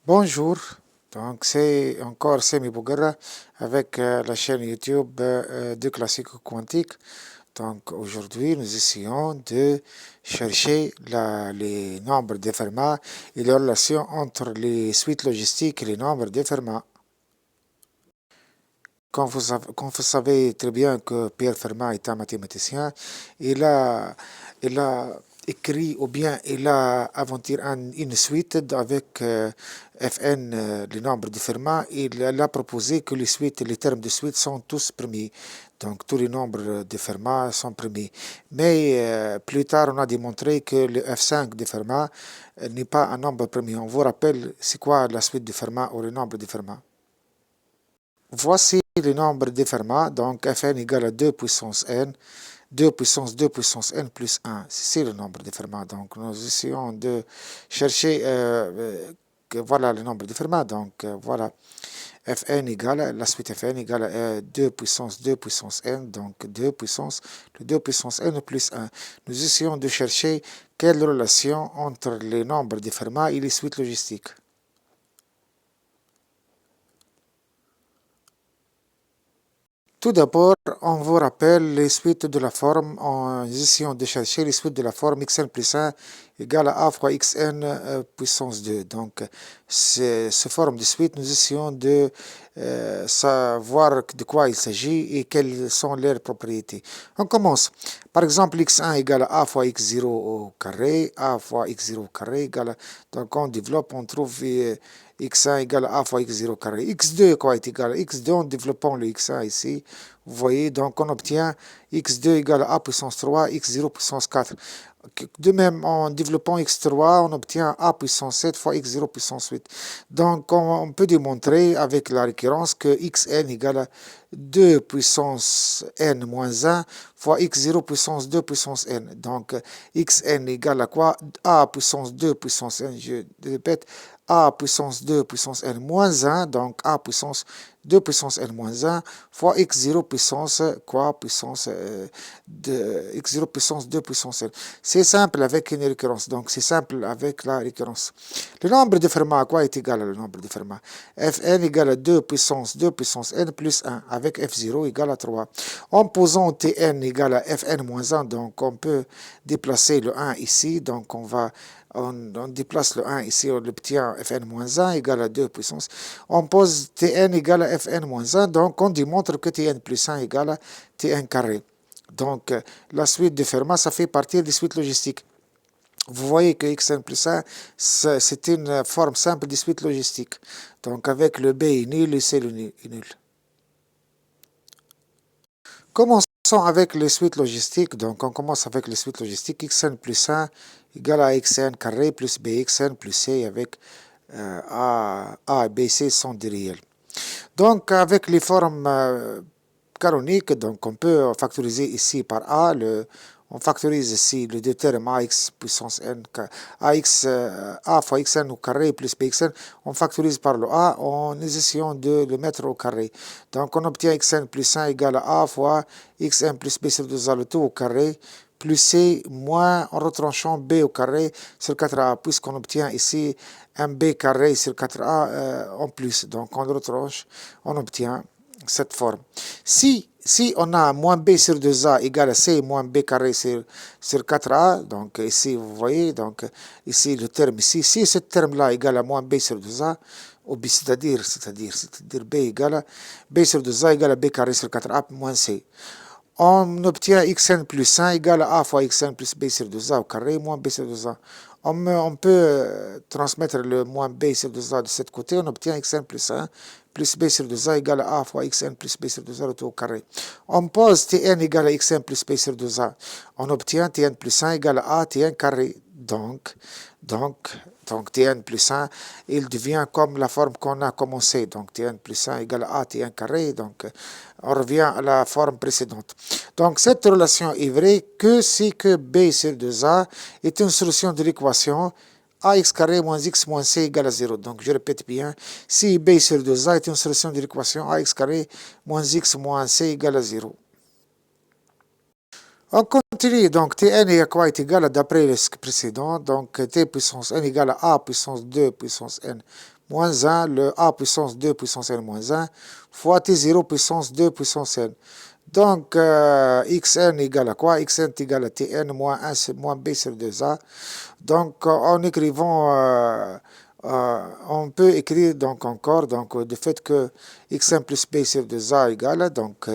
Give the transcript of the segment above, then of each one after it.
Bonjour, donc c'est encore Semi Bouguera avec la chaîne YouTube de Classique Quantique. Donc aujourd'hui, nous essayons de chercher les nombres de Fermat et les relations entre les suites logistiques et les nombres de Fermat. Comme vous savez très bien que Pierre Fermat est un mathématicien, il a écrit ou bien il a inventé une suite avec Fn, le nombre de Fermat. Il a proposé que les suites, les termes de suite sont tous premiers. Donc tous les nombres de Fermat sont premiers. Mais plus tard, on a démontré que le F5 de Fermat n'est pas un nombre premier. On vous rappelle, c'est quoi la suite de Fermat ou le nombre de Fermat? Voici le nombre de Fermat, donc Fn égale à 2 puissance n, 2 puissance 2 puissance n plus 1. C'est le nombre de Fermat. Donc nous essayons de chercher, voilà le nombre de Fermat. Donc voilà, Fn égale, la suite Fn égale à 2 puissance n, donc 2 puissance, le 2 puissance n plus 1. Nous essayons de chercher quelle relation entre les nombres de Fermat et les suites logistiques. Tout d'abord, on vous rappelle les suites de la forme en essayant de chercher les suites de la forme xn plus 1 égale à a fois xn puissance 2. Donc, ce forme de suite, nous essayons de savoir de quoi il s'agit et quelles sont leurs propriétés. On commence. Par exemple, x1 égale à fois x0 au carré, a fois x0 au carré égale... Donc, on développe, on trouve x1 égale à a fois x0 carré. x2 quoi est égal à x2 en développant le x1 ici. Vous voyez, donc on obtient x2 égale à a puissance 3, x0 puissance 4. De même, en développant x3, on obtient a puissance 7 fois x0 puissance 8. Donc on peut démontrer avec la récurrence que xn égale à 2 puissance n moins 1 fois x0 puissance 2 puissance n. Donc xn égale à quoi? A puissance 2 puissance n, je répète, a puissance 2 puissance n moins 1, donc a puissance 2 puissance n moins 1 fois x0 puissance quoi? Puissance de x0 puissance 2 puissance n. C'est simple avec une récurrence, donc c'est simple avec la récurrence. Le nombre de Fermat, à quoi est égal le nombre de Fermat? Fn égale à 2 puissance n plus 1 avec F0 égale à 3. En posant Tn égale à Fn moins 1, donc on peut déplacer le 1 ici, donc on déplace le 1 ici, on obtient Fn-1 égale à 2 puissance. On pose Tn égale à Fn-1, donc on démontre que Tn plus 1 égale à Tn carré. Donc la suite de Fermat, ça fait partie des suites logistiques. Vous voyez que xn plus 1, c'est une forme simple de suite logistique. Donc avec le b est nul et c est nul. Commençons avec les suites logistiques. Donc on commence avec les suites logistiques. Xn plus 1 égale à xn carré plus bxn plus c avec a et b, c sont des réels. Donc avec les formes canoniques, donc on peut factoriser ici par a, on factorise ici le deux termes ax puissance n, ax, a fois xn au carré plus bxn, on factorise par le a en essayant de le mettre au carré. Donc on obtient xn plus 1 égale à a fois xn plus b sur 2a le tout au carré, plus c moins en retranchant b au carré sur 4a, puisqu'on obtient ici un b carré sur 4a en plus. Donc on retranche, on obtient cette forme. Si on a moins b sur 2a égale à c moins b carré sur 4a, donc ici vous voyez, donc ici le terme ici, si ce terme-là égale à moins b sur 2a, c'est-à-dire b égale à b sur 2a égale à b carré sur 4a moins c. On obtient xn plus 1 égale à a fois xn plus b sur 2a au carré moins b sur 2a. On peut transmettre le moins b sur 2a de ce côté, on obtient xn plus 1 plus b sur 2a égale à a fois xn plus b sur 2a au carré. On pose tn égale à xn plus b sur 2a, on obtient tn plus 1 égale à a tn carré. Donc Tn plus 1, il devient comme la forme qu'on a commencé. Donc Tn plus 1 égale à Tn carré. Donc on revient à la forme précédente. Donc cette relation est vraie que si que b sur 2a est une solution de l'équation ax carré moins x moins c égale à 0. Donc je répète bien, si b sur 2a est une solution de l'équation ax carré moins x moins c égale à 0. On continue. Donc, Tn est quoi est égal à d'après le précédent. Donc, T puissance n égale à A puissance 2 puissance n moins 1, le A puissance 2 puissance n moins 1, fois T0 puissance 2 puissance n. Donc, xn égale à quoi? Xn est égal à Tn moins 1 moins b sur 2a. Donc, en écrivant, on peut écrire donc encore donc, le fait que xn plus b sur 2a égale, donc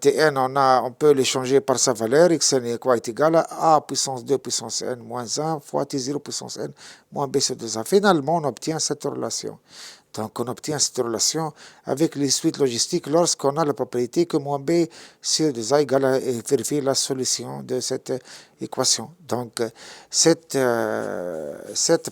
Tn, on peut l'échanger par sa valeur. Xn est quoi est égal à A puissance 2 puissance n moins 1 fois T0 puissance n moins b sur 2a. Finalement, on obtient cette relation. Donc, on obtient cette relation avec les suites logistiques lorsqu'on a la propriété que moins b sur 2a égale à vérifier la solution de cette équation. Donc, cette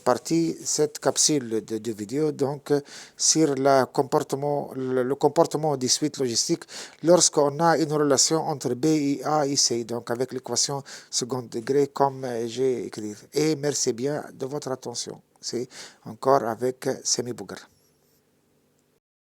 partie, cette capsule de vidéo, donc, sur le comportement des suites logistiques lorsqu'on a une relation entre b et a et c, donc avec l'équation second degré comme j'ai écrit. Et merci bien de votre attention. C'est encore avec Semi Bougar.